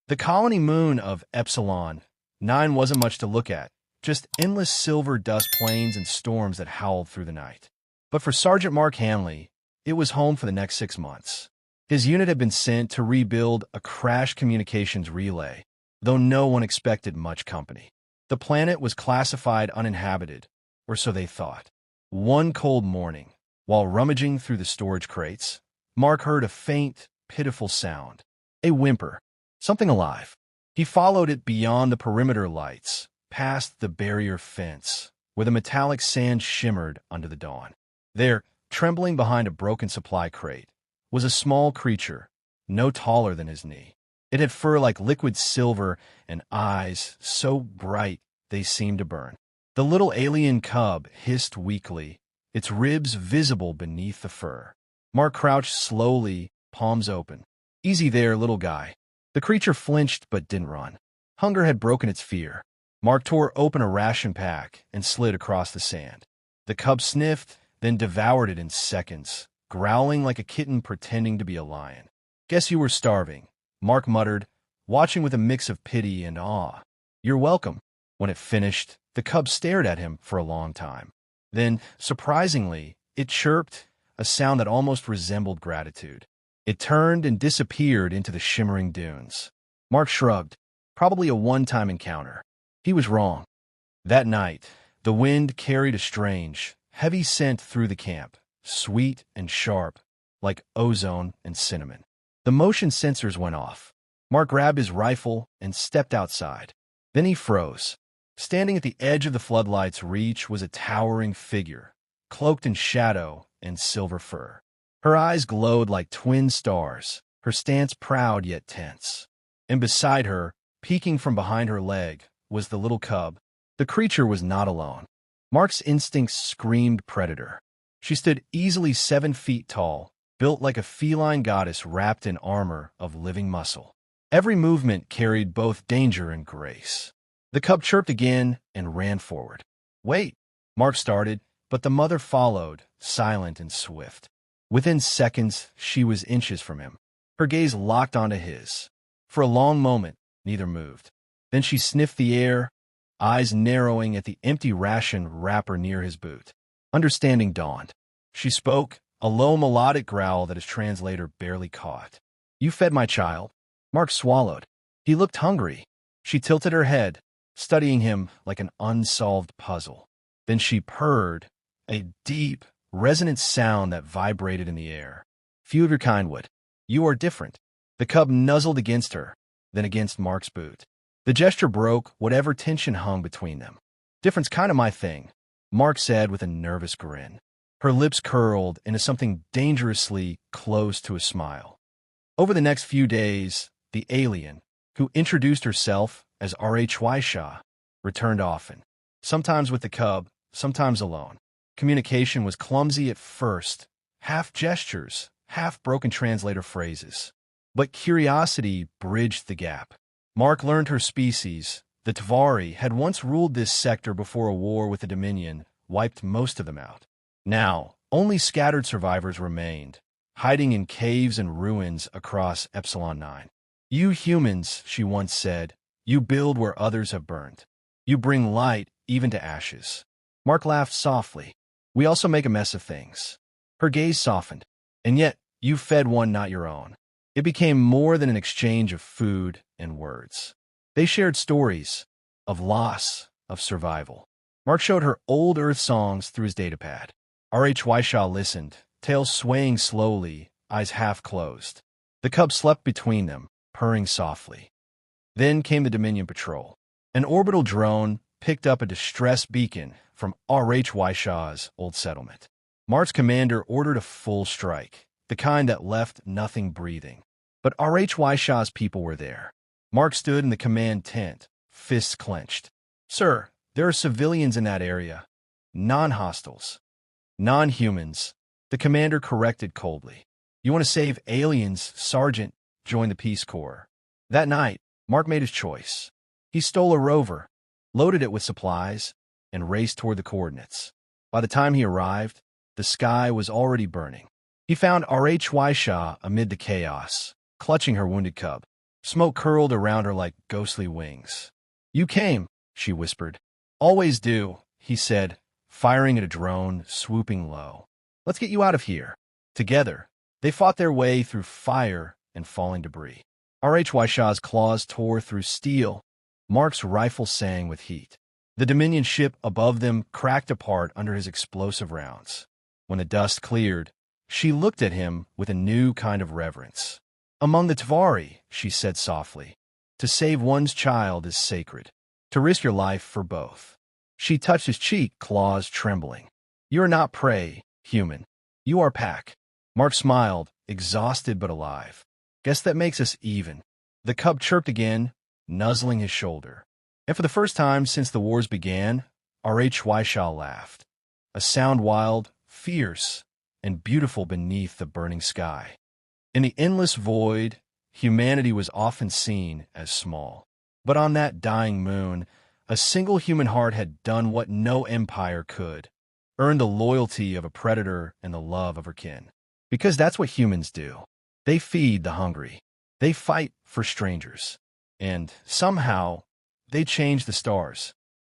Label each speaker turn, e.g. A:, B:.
A: The colony moon of Epsilon 9 wasn't much to look at, just endless silver dust plains and storms that howled through the night. But for Sergeant Mark Hanley, it was home for the next 6 months. His unit had been sent to rebuild a crashed communications relay, though no one expected much company. The planet was classified uninhabited, or so they thought. One cold morning, while rummaging through the storage crates, Mark heard a faint, pitiful sound. A whimper. Something alive. He followed it beyond the perimeter lights, past the barrier fence, where the metallic sand shimmered under the dawn. There, trembling behind a broken supply crate, was a small creature, no taller than his knee. It had fur like liquid silver and eyes so bright they seemed to burn. The little alien cub hissed weakly, its ribs visible beneath the fur. Mark crouched slowly, palms open. "Easy there, little guy." The creature flinched but didn't run. Hunger had broken its fear. Mark tore open a ration pack and slid across the sand. The cub sniffed, then devoured it in seconds, growling like a kitten pretending to be a lion. "Guess you were starving," Mark muttered, watching with a mix of pity and awe. "You're welcome." When it finished, the cub stared at him for a long time. Then, surprisingly, it chirped, a sound that almost resembled gratitude. It turned and disappeared into the shimmering dunes. Mark shrugged. Probably a one-time encounter. He was wrong. That night, the wind carried a strange, heavy scent through the camp, sweet and sharp, like ozone and cinnamon. The motion sensors went off. Mark grabbed his rifle and stepped outside. Then he froze. Standing at the edge of the floodlight's reach was a towering figure, cloaked in shadow and silver fur. Her eyes glowed like twin stars, her stance proud yet tense. And beside her, peeking from behind her leg, was the little cub. The creature was not alone. Mark's instincts screamed predator. She stood easily 7 feet tall, built like a feline goddess wrapped in armor of living muscle. Every movement carried both danger and grace. The cub chirped again and ran forward. "Wait," Mark started, but the mother followed, silent and swift. Within seconds, she was inches from him. Her gaze locked onto his. For a long moment, neither moved. Then she sniffed the air, eyes narrowing at the empty ration wrapper near his boot. Understanding dawned. She spoke, a low melodic growl that his translator barely caught. "You fed my child." Mark swallowed. He looked hungry. She tilted her head, studying him like an unsolved puzzle. Then she purred, a deep, resonant sound that vibrated in the air. "Few of your kind would. You are different." The cub nuzzled against her, then against Mark's boot. The gesture broke whatever tension hung between them. "Different's kind of my thing," Mark said with a nervous grin. Her lips curled into something dangerously close to a smile. Over the next few days, the alien, who introduced herself as R.H.Y. Shaw, returned often, sometimes with the cub, sometimes alone. Communication was clumsy at first, half gestures, half broken translator phrases. But curiosity bridged the gap. Mark learned her species, the Tavari, had once ruled this sector before a war with the Dominion wiped most of them out. Now, only scattered survivors remained, hiding in caves and ruins across Epsilon 9. "You humans," she once said, "you build where others have burned. You bring light even to ashes." Mark laughed softly. "We also make a mess of things." Her gaze softened. "And yet, you fed one not your own." It became more than an exchange of food and words. They shared stories of loss, of survival. Mark showed her old Earth songs through his datapad. R.H. Shaw listened, tail swaying slowly, eyes half closed. The cub slept between them, purring softly. Then came the Dominion patrol. An orbital drone picked up a distress beacon from R.H. Shaw's old settlement. Mark's commander ordered a full strike, the kind that left nothing breathing. But R.H. Shaw's people were there. Mark stood in the command tent, fists clenched. "Sir, there are civilians in that area. Non-hostiles. Non-humans," the commander corrected coldly. "You want to save aliens, Sergeant," joined the Peace Corps. That night, Mark made his choice. He stole a rover, loaded it with supplies, and raced toward the coordinates. By the time he arrived, the sky was already burning. He found R.H. Shaw amid the chaos, clutching her wounded cub. Smoke curled around her like ghostly wings. "You came," she whispered. "Always do," he said, firing at a drone, swooping low. "Let's get you out of here." Together, they fought their way through fire and falling debris. R.H.Y.Shaw's claws tore through steel. Mark's rifle sang with heat. The Dominion ship above them cracked apart under his explosive rounds. When the dust cleared, she looked at him with a new kind of reverence. "Among the Tvari," she said softly, "to save one's child is sacred. To risk your life for both." She touched his cheek, claws trembling. "You are not prey, human. You are pack." Mark smiled, exhausted but alive. "Guess that makes us even." The cub chirped again, nuzzling his shoulder. And for the first time since the wars began, R.H.Y.Shaw laughed. A sound wild, fierce, and beautiful beneath the burning sky. In the endless void, humanity was often seen as small. But on that dying moon, a single human heart had done what no empire could, earned the loyalty of a predator and the love of her kin. Because that's what humans do. They feed the hungry. They fight for strangers. And somehow, they change the stars.